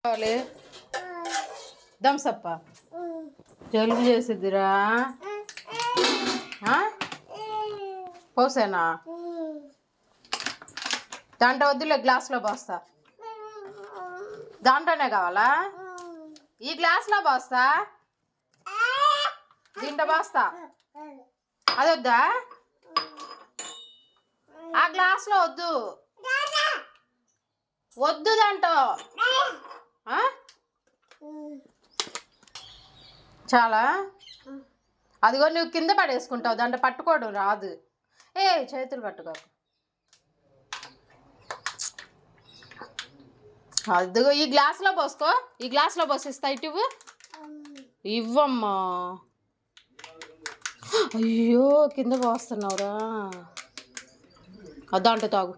కావాలి థమ్సప్ప జలుబు చేసిద్దిరా పోసేనా దాంట్లో వద్దులే గ్లాస్లో పోస్తా దాంట్లోనే కావాలా ఈ గ్లాస్లో పోస్తా దీంట్లో పోస్తా అది వద్దా ఆ గ్లాస్లో వద్దు వద్దు దాంట్లో చాలా అదిగో నువ్వు కింద పడేసుకుంటావు దాంట్లో పట్టుకోవడం రాదు చేతులు పట్టుకోకు అదిగో ఈ గ్లాస్లో పోసుకో ఈ గ్లాస్లో పోసిస్తా ఇటు ఇవ్వమ్మా అయ్యో కింద పోస్తున్నావురా దాంట్లో తాగు